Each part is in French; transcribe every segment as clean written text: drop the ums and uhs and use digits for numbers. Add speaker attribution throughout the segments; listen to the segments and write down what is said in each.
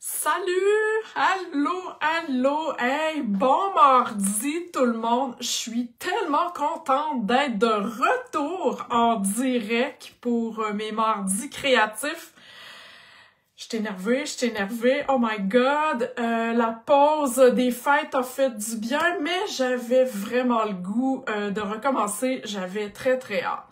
Speaker 1: Salut! Allô! Hey, bon mardi tout le monde! Je suis tellement contente d'être de retour en direct pour mes mardis créatifs. Je suis énervée. Oh my god! La pause des fêtes a fait du bien, mais j'avais vraiment le goût de recommencer. J'avais très hâte.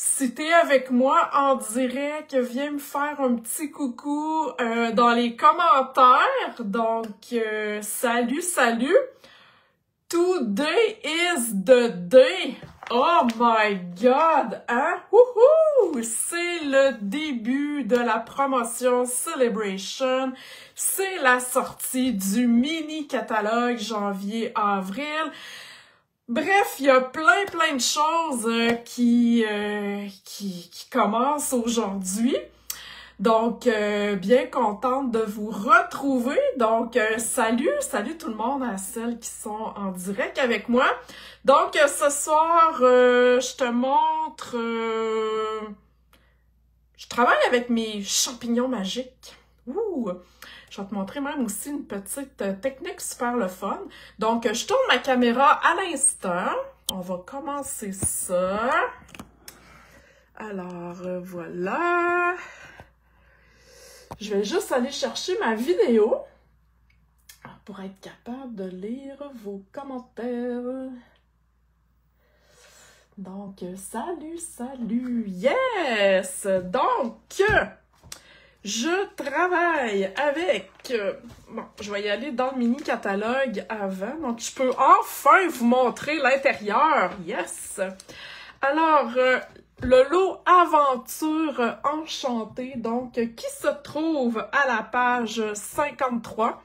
Speaker 1: Si t'es avec moi en direct, viens me faire un petit coucou dans les commentaires. Donc, salut! Today is the day! Oh my god! Hein? Wouhou! C'est le début de la promotion Celebration. C'est la sortie du mini-catalogue janvier-avril. Bref, il y a plein de choses qui commencent aujourd'hui. Donc, bien contente de vous retrouver. Donc, salut tout le monde à celles qui sont en direct avec moi. Donc, ce soir, je te montre... je travaille avec mes champignons magiques. Ouh! Je vais te montrer même aussi une petite technique super le fun. Donc, je tourne ma caméra à l'instant. On va commencer ça. Alors, voilà. Je vais juste aller chercher ma vidéo pour être capable de lire vos commentaires. Donc, salut! Yes! Donc, je travaille avec... bon, je vais y aller dans le mini-catalogue avant. Donc, je peux enfin vous montrer l'intérieur. Yes! Alors, le lot Aventure Enchantée, donc, qui se trouve à la page 53.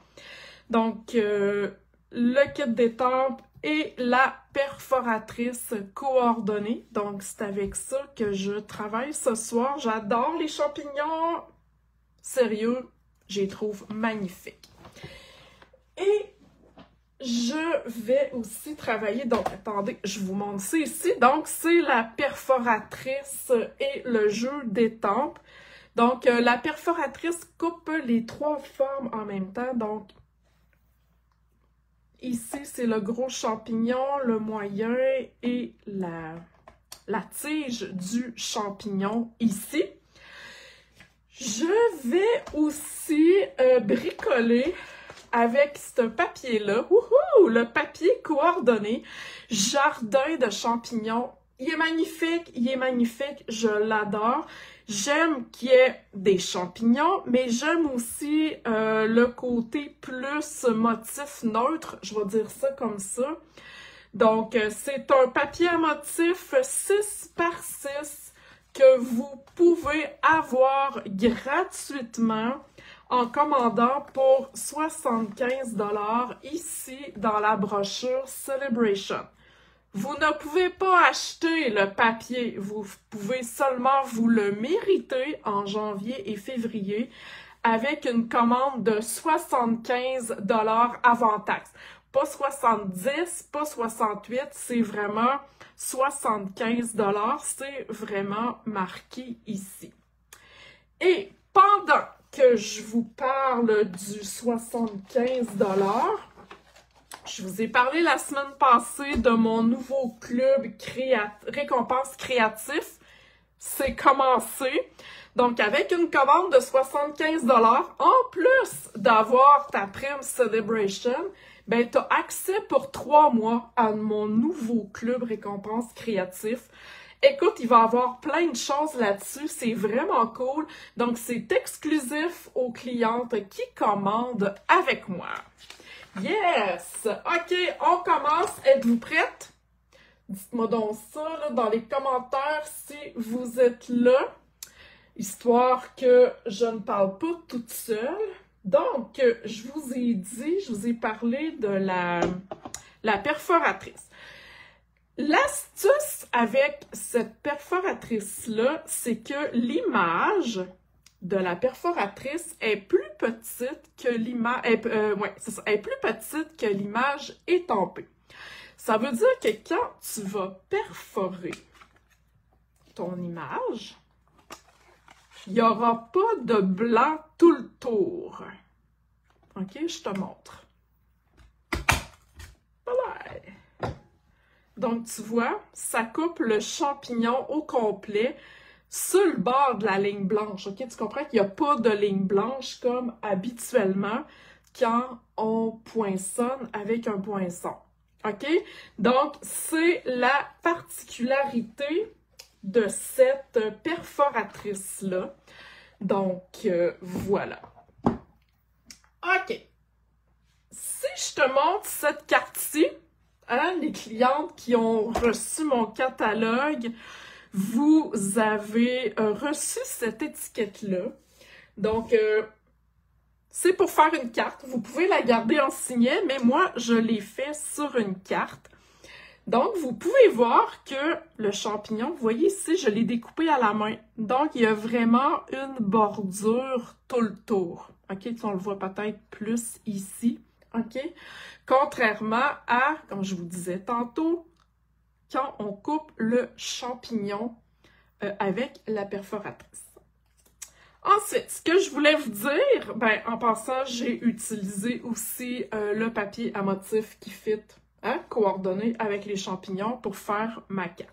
Speaker 1: Donc, le kit d'étampes et la perforatrice coordonnée. Donc, c'est avec ça que je travaille ce soir. J'adore les champignons. Sérieux, je les trouve magnifiques. Et je vais aussi travailler, donc attendez, je vous montre ça ici. Donc, c'est la perforatrice et le jeu d'étampes. Donc, la perforatrice coupe les trois formes en même temps. Donc, ici, c'est le gros champignon, le moyen et la tige du champignon ici. Je vais aussi bricoler avec ce papier-là. Wouhou! Le papier coordonné. Jardin de champignons. Il est magnifique. Je l'adore. J'aime qu'il y ait des champignons, mais j'aime aussi le côté plus motif neutre. Je vais dire ça comme ça. Donc, c'est un papier à motif 6 par 6. Que vous pouvez avoir gratuitement en commandant pour 75 $ ici dans la brochure Celebration. Vous ne pouvez pas acheter le papier, vous pouvez seulement vous le mériter en janvier et février avec une commande de 75 $ avant taxe. Pas 70, pas 68, c'est vraiment 75 $, c'est vraiment marqué ici. Et pendant que je vous parle du 75 $, je vous ai parlé la semaine passée de mon nouveau club récompense créatif. C'est commencé. Donc, avec une commande de 75 $, en plus d'avoir ta prime Celebration, ben, tu as accès pour 3 mois à mon nouveau club récompense créatif. Écoute, il va y avoir plein de choses là-dessus. C'est vraiment cool. Donc, c'est exclusif aux clientes qui commandent avec moi. Yes! OK, on commence. Êtes-vous prêtes? Dites-moi donc ça là, dans les commentaires si vous êtes là. Histoire que je ne parle pas toute seule. Donc, je vous ai parlé de la perforatrice. L'astuce avec cette perforatrice-là, c'est que l'image de la perforatrice est plus petite que l'image. Est plus petite que l'image étampée. Ça veut dire que quand tu vas perforer ton image, il n'y aura pas de blanc tout le tour. OK, je te montre. Voilà. Donc, tu vois, ça coupe le champignon au complet sur le bord de la ligne blanche. OK, tu comprends qu'il n'y a pas de ligne blanche comme habituellement quand on poinçonne avec un poinçon. OK? Donc, c'est la particularité de cette perforatrice-là. Donc, voilà. OK. Si je te montre cette carte-ci, hein, les clientes qui ont reçu mon catalogue, vous avez reçu cette étiquette-là. Donc, c'est pour faire une carte. Vous pouvez la garder en signet, mais moi, je l'ai fait sur une carte. Donc, vous pouvez voir que le champignon, vous voyez ici, je l'ai découpé à la main. Donc, il y a vraiment une bordure tout le tour. OK? On le voit peut-être plus ici. OK? Contrairement à, comme je vous disais tantôt, quand on coupe le champignon avec la perforatrice. Ensuite, ce que je voulais vous dire, ben, en passant, j'ai utilisé aussi le papier à motif qui fit, hein, coordonné avec les champignons pour faire ma carte.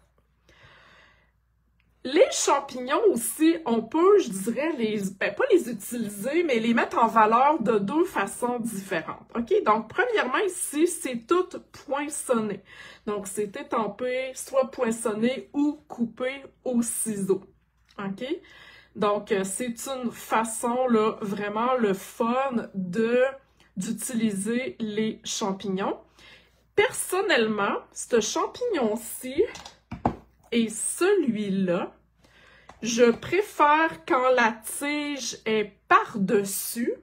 Speaker 1: Les champignons aussi, on peut, je dirais, pas les utiliser, mais les mettre en valeur de deux façons différentes. OK? Donc, premièrement, ici, c'est tout poinçonné. Donc, c'est étampé, soit poinçonné ou coupé au ciseau. OK? Donc, c'est une façon, là, vraiment le fun d'utiliser les champignons. Personnellement, ce champignon-ci et celui-là, je préfère quand la tige est par-dessus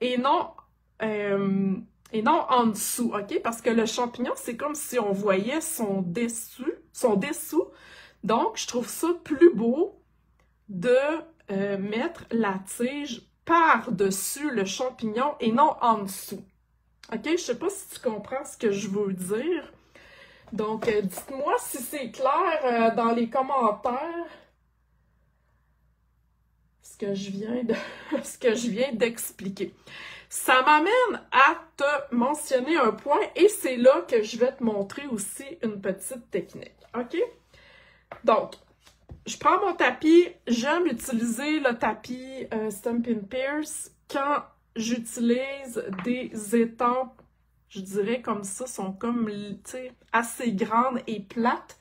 Speaker 1: et non en dessous, OK? Parce que le champignon, c'est comme si on voyait son dessous. Donc, je trouve ça plus beau de mettre la tige par-dessus le champignon et non en dessous. OK? Je sais pas si tu comprends ce que je veux dire. Donc, dites-moi si c'est clair dans les commentaires ce que je viens d'expliquer. Ça m'amène à te mentionner un point et c'est là que je vais te montrer aussi une petite technique. OK? Donc, je prends mon tapis. J'aime utiliser le tapis Stampin' Pierce quand j'utilise des étampes, je dirais comme ça, sont comme, tu sais, assez grandes et plates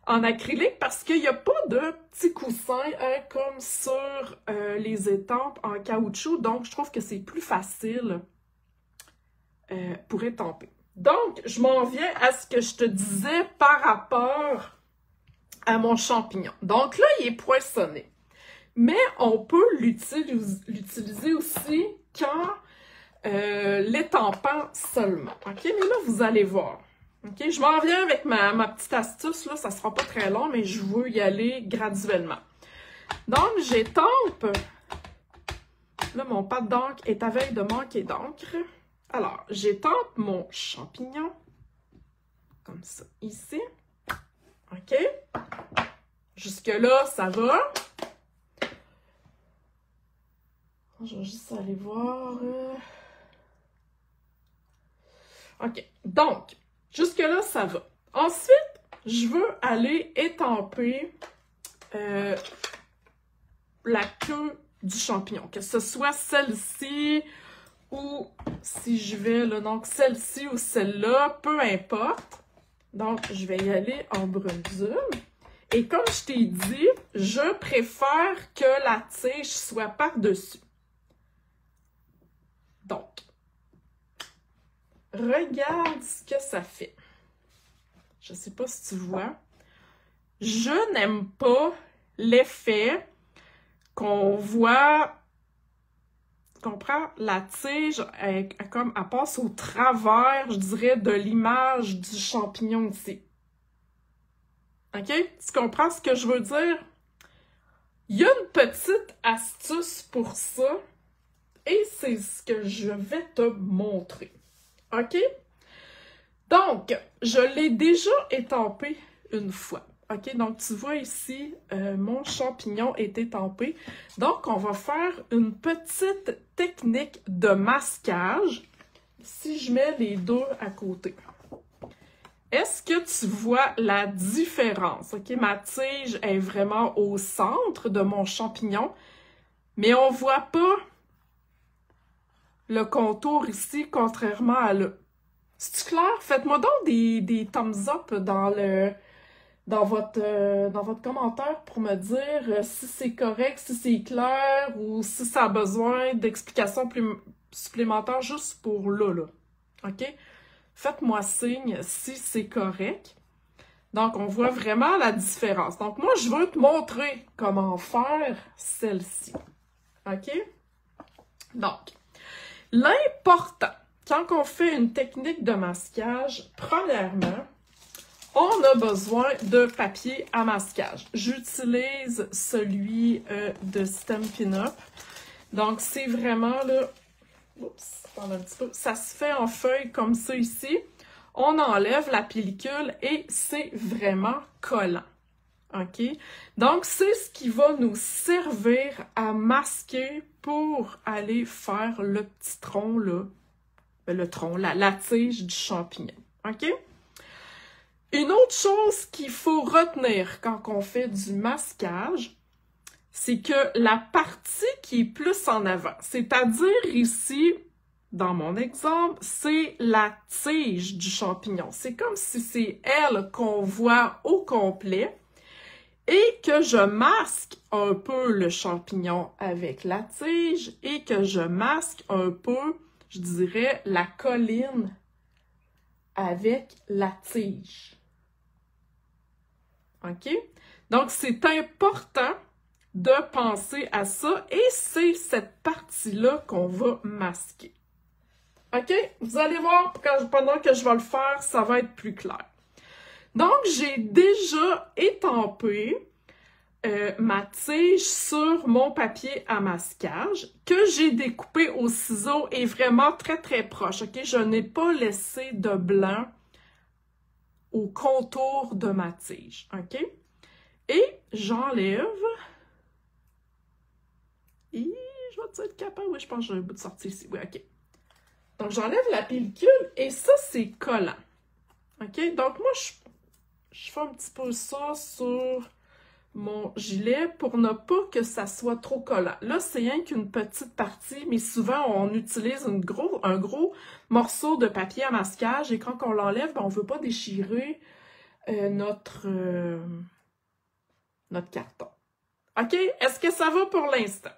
Speaker 1: en acrylique parce qu'il n'y a pas de petits coussins hein, comme sur les étampes en caoutchouc. Donc, je trouve que c'est plus facile pour étamper. Donc, je m'en viens à ce que je te disais par rapport à mon champignon. Donc là, il est poinçonné. Mais on peut l'utiliser aussi quand l'étampant seulement. OK? Mais là, vous allez voir. OK? Je m'en viens avec ma petite astuce. Là, ça ne sera pas très long, mais je veux y aller graduellement. Donc, j'étampe. Là, mon pad d'encre est à veille de manquer d'encre. Alors, j'étampe mon champignon. Comme ça, ici. OK? Jusque-là, ça va. Je vais juste aller voir. OK. Donc, jusque-là, ça va. Ensuite, je veux aller étamper la queue du champignon. Que ce soit celle-ci ou si je vais, là, donc celle-ci ou celle-là, peu importe. Donc, je vais y aller en brunzule. Et comme je t'ai dit, je préfère que la tige soit par-dessus. Donc, regarde ce que ça fait. Je ne sais pas si tu vois. Je n'aime pas l'effet qu'on voit, tu comprends? La tige, elle passe au travers, je dirais, de l'image du champignon ici. OK? Tu comprends ce que je veux dire? Il y a une petite astuce pour ça et c'est ce que je vais te montrer. OK? Donc, je l'ai déjà étampé une fois. OK, donc tu vois ici, mon champignon est étampé. Donc, on va faire une petite technique de masquage si je mets les deux à côté. Est-ce que tu vois la différence? OK, ma tige est vraiment au centre de mon champignon, mais on voit pas le contour ici, contrairement à là. C'est-tu clair? Faites-moi donc des thumbs up dans votre commentaire pour me dire si c'est correct, si c'est clair ou si ça a besoin d'explications supplémentaires juste pour là. OK? Faites-moi signe si c'est correct. Donc, on voit vraiment la différence. Donc, moi, je veux te montrer comment faire celle-ci. OK? Donc, l'important, quand on fait une technique de masquage, premièrement, on a besoin de papier à masquage. J'utilise celui de Stampin' Up. Donc, c'est vraiment là... Oups, attendez un petit peu. Ça se fait en feuille comme ça ici. On enlève la pellicule et c'est vraiment collant. OK? Donc, c'est ce qui va nous servir à masquer pour aller faire le petit tronc, là. Le tronc, la tige du champignon. OK? Une autre chose qu'il faut retenir quand on fait du masquage, c'est que la partie qui est plus en avant, c'est-à-dire ici, dans mon exemple, c'est la tige du champignon. C'est comme si c'est elle qu'on voit au complet et que je masque un peu le champignon avec la tige et que je masque un peu, je dirais, la colline avec la tige. OK? Donc, c'est important de penser à ça et c'est cette partie-là qu'on va masquer. OK? Vous allez voir, pendant que je vais le faire, ça va être plus clair. Donc, j'ai déjà étampé ma tige sur mon papier à masquage que j'ai découpé au ciseau et vraiment très, très proche. OK? Je n'ai pas laissé de blanc au contour de ma tige. OK? Et j'enlève... Et je vais être capable? Oui, je pense que j'ai un bout de sortie ici. Oui, OK. Donc, j'enlève la pellicule et ça, c'est collant. OK? Donc, moi, je fais un petit peu ça sur mon gilet pour ne pas que ça soit trop collant. Là, c'est rien qu'une petite partie, mais souvent, on utilise un gros morceau de papier à masquage et quand on l'enlève, ben, on ne veut pas déchirer notre carton. OK? Est-ce que ça va pour l'instant?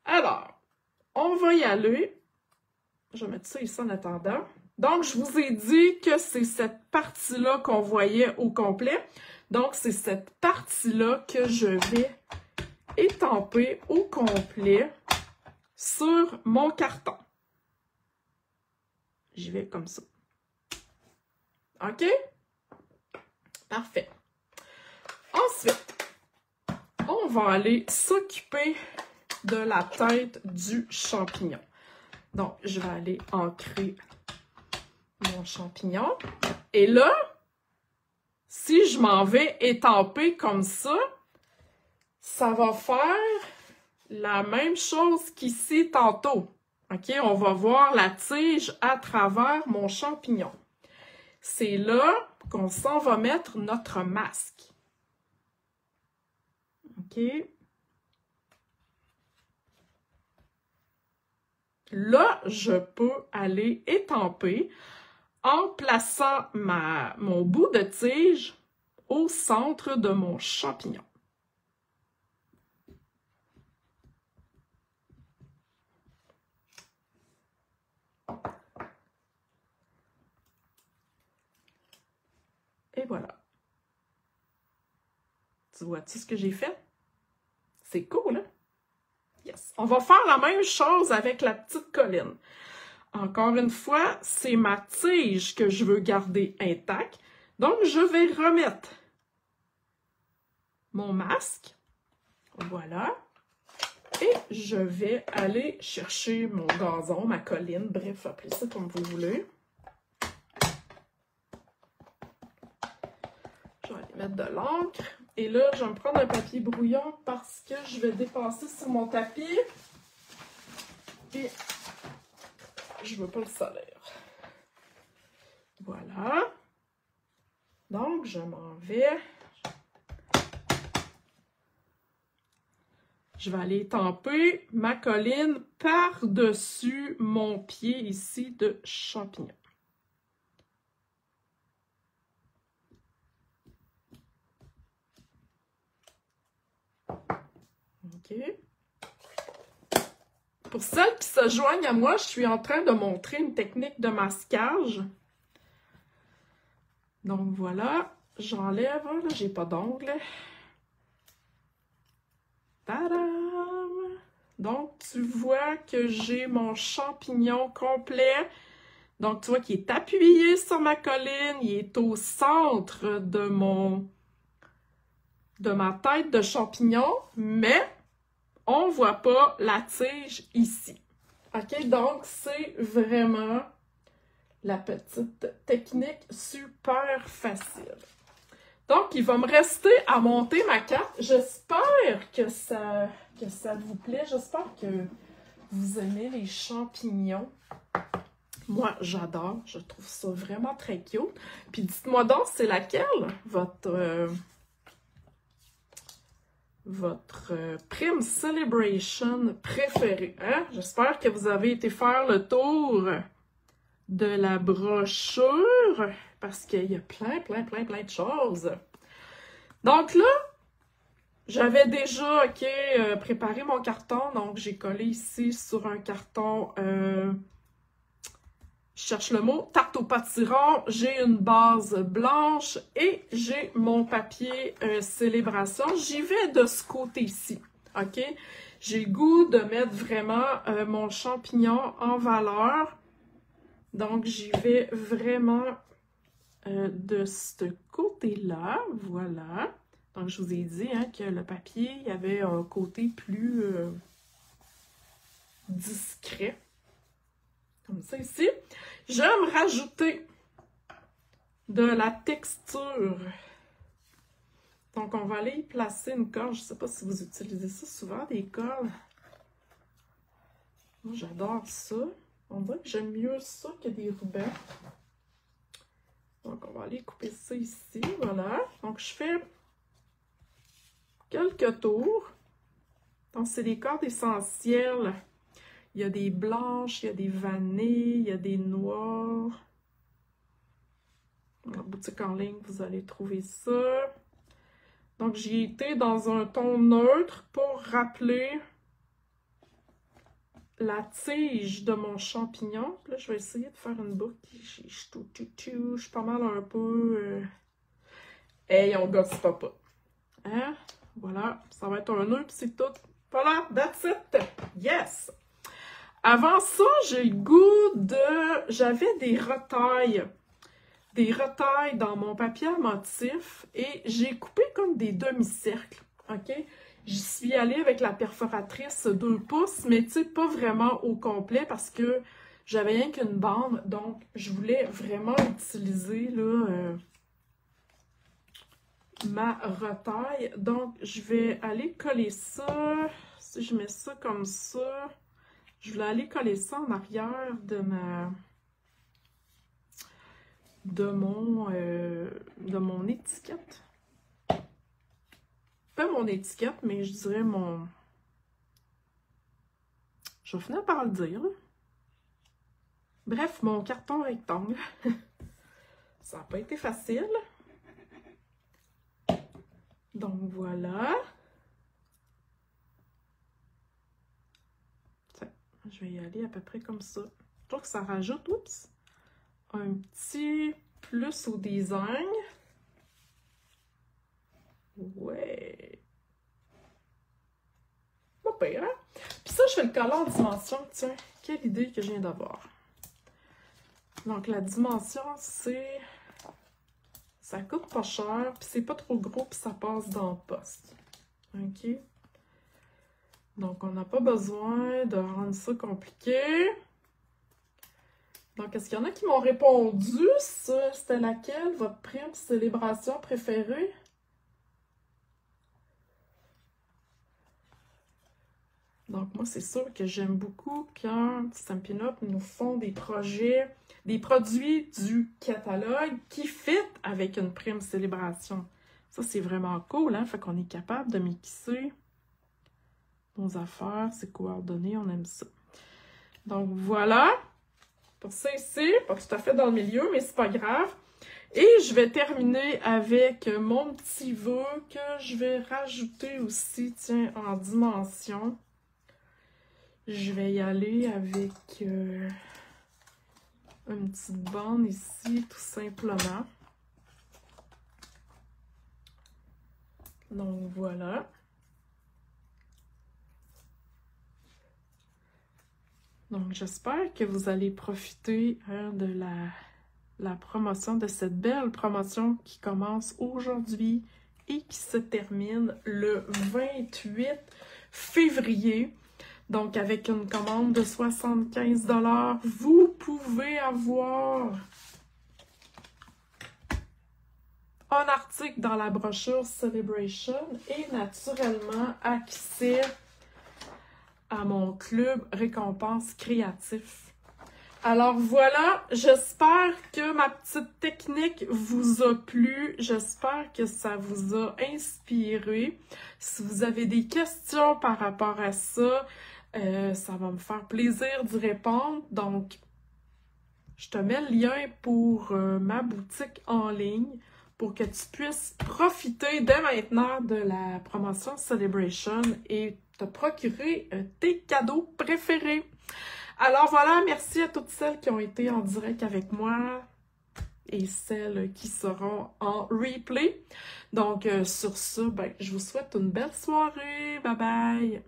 Speaker 1: Alors, on va y aller. Je vais mettre ça ici en attendant. Donc, je vous ai dit que c'est cette partie-là qu'on voyait au complet. Donc, c'est cette partie-là que je vais étamper au complet sur mon carton. J'y vais comme ça. OK? Parfait. Ensuite, on va aller s'occuper de la tête du champignon. Donc, je vais aller ancrer mon champignon. Et là, si je m'en vais étamper comme ça va faire la même chose qu'ici tantôt. OK? On va voir la tige à travers mon champignon. C'est là qu'on s'en va mettre notre masque. OK? Là, je peux aller étamper en plaçant mon bout de tige au centre de mon champignon. Et voilà. Tu vois-tu ce que j'ai fait? C'est cool, hein? Yes. On va faire la même chose avec la petite colline. Encore une fois, c'est ma tige que je veux garder intacte. Donc, je vais remettre mon masque. Voilà. Et je vais aller chercher mon gazon, ma colline, bref, appelez ça comme vous voulez. Je vais aller mettre de l'encre. Et là, je vais me prendre un papier brouillon parce que je vais dépasser sur mon tapis. Et je veux pas le salir. Voilà. Donc, je m'en vais. Je vais aller tamper ma colline par-dessus mon pied ici de champignon. OK. Pour celles qui se joignent à moi, je suis en train de montrer une technique de masquage. Donc voilà, j'enlève, là, j'ai pas d'ongles. Tadam! Donc tu vois que j'ai mon champignon complet. Donc tu vois qu'il est appuyé sur ma colline, il est au centre de ma tête de champignon, mais on voit pas la tige ici. OK, donc c'est vraiment la petite technique super facile. Donc, il va me rester à monter ma carte. J'espère que ça vous plaît. J'espère que vous aimez les champignons. Moi, j'adore. Je trouve ça vraiment très cute. Puis dites-moi donc, c'est laquelle votre Prime Celebration préférée? Hein? J'espère que vous avez été faire le tour de la brochure, parce qu'il y a plein de choses. Donc là, j'avais déjà, préparé mon carton, donc j'ai collé ici sur un carton, je cherche le mot, tarte au pâtiron, j'ai une base blanche et j'ai mon papier célébration. J'y vais de ce côté-ci, OK? J'ai le goût de mettre vraiment mon champignon en valeur. Donc, j'y vais vraiment de ce côté-là, voilà. Donc, je vous ai dit hein, que le papier, il y avait un côté plus discret. Comme ça ici. J'aime rajouter de la texture. Donc, on va aller y placer une colle. Je ne sais pas si vous utilisez ça souvent, des colles. Moi, j'adore ça. On dirait que j'aime mieux ça que des rubans. Donc, on va aller couper ça ici, voilà. Donc, je fais quelques tours. Donc, c'est des cordes essentielles. Il y a des blanches, il y a des vanilles, il y a des noires. Dans la boutique en ligne, vous allez trouver ça. Donc, j'y étais dans un ton neutre pour rappeler la tige de mon champignon. Là, je vais essayer de faire une boucle. Je suis pas mal un peu... Hey, on gosse pas. Hein? Voilà, ça va être un nœud, puis c'est tout. Voilà, that's it! Yes! Avant ça, j'ai le goût de... J'avais des retailles dans mon papier à motif et j'ai coupé comme des demi-cercles, OK? J'y suis allée avec la perforatrice 2 pouces, mais tu sais, pas vraiment au complet parce que j'avais rien qu'une bande, donc je voulais vraiment utiliser là, ma retaille. Donc, je vais aller coller ça. Si je mets ça comme ça, je voulais aller coller ça en arrière de mon étiquette. Pas mon étiquette, mais je dirais mon... Je vais finir par le dire. Bref, mon carton rectangle. Ça n'a pas été facile. Donc, voilà. Je vais y aller à peu près comme ça. Je trouve que ça rajoute, oups, un petit plus au design. Ouais. Pas pire, hein? Puis ça, je vais le coller en dimension. Tiens, quelle idée que je viens d'avoir. Donc, la dimension, c'est... Ça coûte pas cher, puis c'est pas trop gros, puis ça passe dans le poste. OK? Donc, on n'a pas besoin de rendre ça compliqué. Donc, est-ce qu'il y en a qui m'ont répondu? C'était laquelle, votre prime célébration préférée? Donc, moi, c'est sûr que j'aime beaucoup quand Stampin' Up nous font des projets, des produits du catalogue qui fit avec une prime célébration. Ça, c'est vraiment cool, hein? Fait qu'on est capable de mixer nos affaires, c'est coordonné, on aime ça. Donc, voilà. Pour ça ici, pas tout à fait dans le milieu, mais c'est pas grave. Et je vais terminer avec mon petit vœu que je vais rajouter aussi, tiens, en dimension. Je vais y aller avec une petite bande ici, tout simplement. Donc, voilà. Donc, j'espère que vous allez profiter de la promotion, de cette belle promotion qui commence aujourd'hui et qui se termine le 28 février. Donc, avec une commande de 75 $, vous pouvez avoir un article dans la brochure Celebration et naturellement accès à mon club récompense créatif. Alors voilà, j'espère que ma petite technique vous a plu, j'espère que ça vous a inspiré. Si vous avez des questions par rapport à ça, ça va me faire plaisir d'y répondre. Donc, je te mets le lien pour ma boutique en ligne pour que tu puisses profiter dès maintenant de la promotion Celebration et te procurer tes cadeaux préférés. Alors voilà, merci à toutes celles qui ont été en direct avec moi et celles qui seront en replay. Donc sur ce, je vous souhaite une belle soirée. Bye bye!